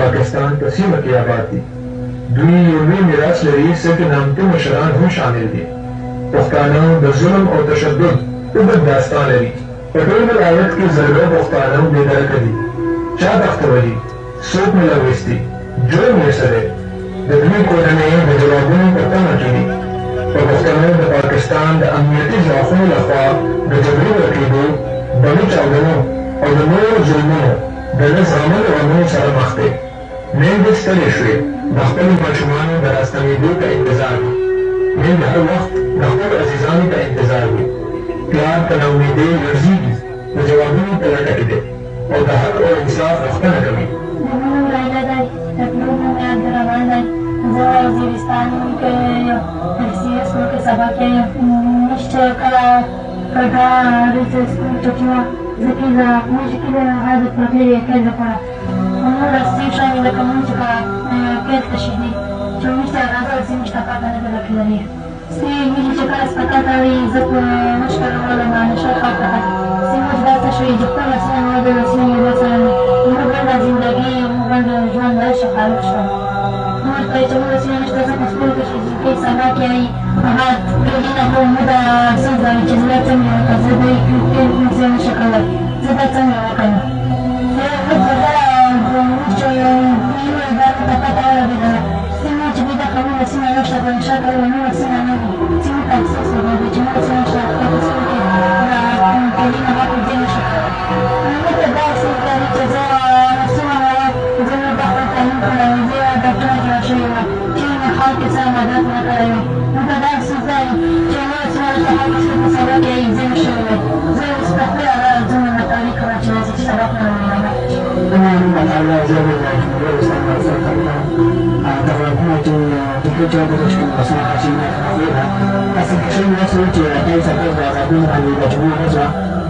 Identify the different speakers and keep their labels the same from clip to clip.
Speaker 1: پاکستان په سیمه کې آباد دي. دوی یو لوی میراث لري ځکه نامتو مشران هم شامل دي. پښتانه د ظلم او تشدد اوږد داستان لري. په ټول ولایت کې زرګونه پښتانه بېدرکه دي. چا بختولي، څوک ملوث دي، جرم یې څه دی؟ د دوی کورنۍ د جوابونو په تمه کې دي. په پښتنو د پاکستان د امنیتي ځواکونو لخوا د جګړې ورکېدو، بمي چاودنو او د نورو ظلمونو د نه زغملو غمونو سره مخ دی. میندې ستړې شوې، د خپلو ماشومانو د راستنېدو ته انتظار وي. میندې هر وخت د خپلو عزیزانو ته انتظار وي. پلار په ناامیدۍ لړزېږي، د جوابونو په لټه کې دی او د حق او انصاف غوښتنه کوي.
Speaker 2: زه وزیرستان کې LCS کې سبق یم. مشته کله کډه رسې سکول ټکی وه ځکه زه موږ کې عادت مطلب کېد لپاره نور سي شامل کوم چې کېد تشدي چې مشته راځي چې مشته پاتې نه ده کېدلی سي مې چې کله سپکا کوي زه په مشکل ولا ما نشه خاطر سي موږ دا څه شوي چې په مثلا ما د سي دا سره موږ د ژوندۍ موږ د ژوند له شخالت شو Noi facciamo la sinistra sta scuola che sarà che hai pagato prima come da senza che si mette in casa dei che funziona shakala. Se da tanto la kana. Se non da c'è io da patata la vita. Se non ci vede come la sinistra sta con shakala non la sinistra. Si mi passa se va di c'è la sinistra che la che lì va con la shakala. Non è da se da c'è la sinistra da حالك سامدات مثلا متدرس ازاي جماعة سمعت حالك سمعت اي زي الشغل زي مستقبل على زمن المتاريخ راجع زي سبقنا من أنا من على زمن الجمهورية استمر سرقنا تفاهمات تكتب بتشكل مصنع عشان فيها بس كشيء نفسه تي كيف تقدر تعبير عن الجمهور رجع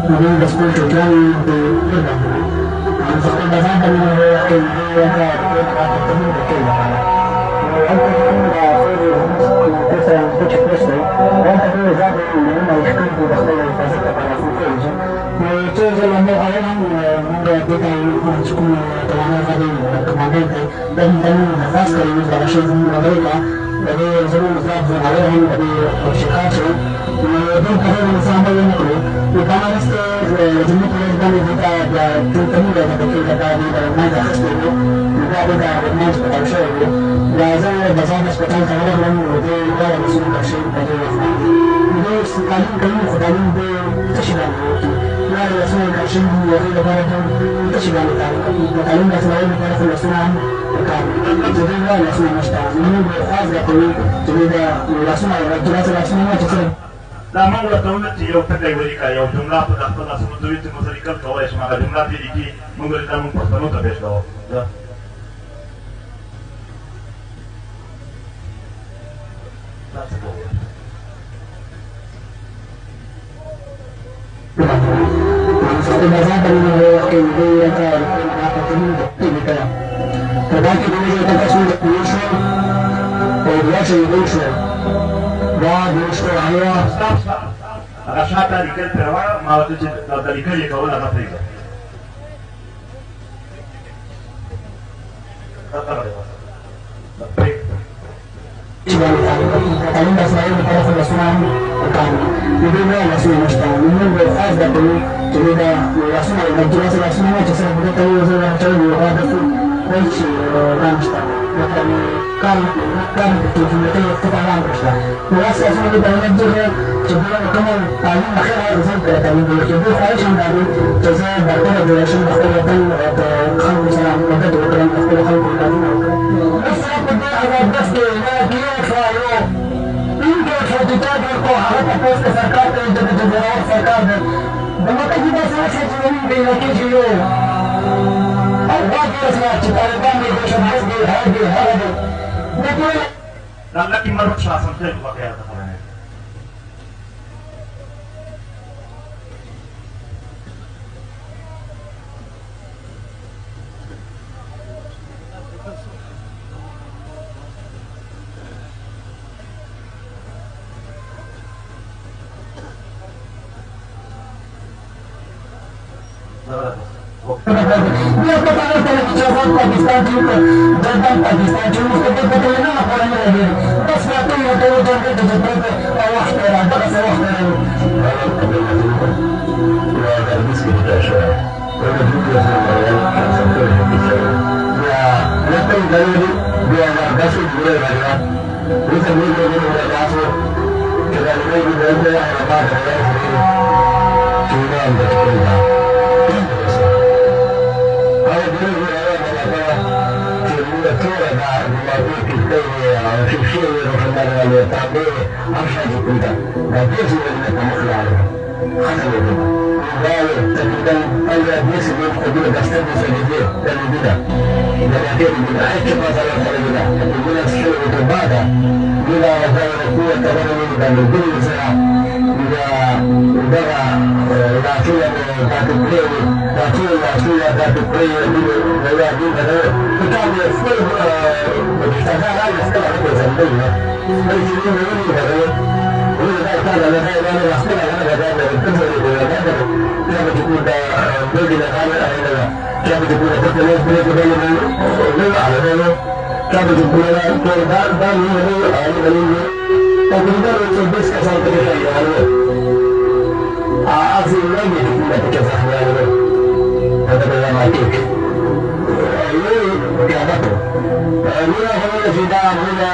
Speaker 2: من بسكول تجاري بكذا أنا فقط بذاك من هو
Speaker 3: دا موږ ورته وویل چې یو ټکی ولیکه یو جمله په خپل لاسونو دوی ته موږ لیکل کولی شم هغه جمله دې لیکي موږ دا موږ پښتنو ته پېښ کوو دا څه کوو هغه شاته لیکل پرې راوړه ما ورته چې دا لیکل یې کول هغه پرېږده لكن ما رحش عشان تطلع يا اخوان
Speaker 4: पाकिस्तान की जनता पाकिस्तान की उसको तो पता है ना फौरन लगे बस बातें होते हैं तो उनके दूसरे को आवाज दे रहा है बस आवाज दे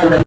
Speaker 4: रहा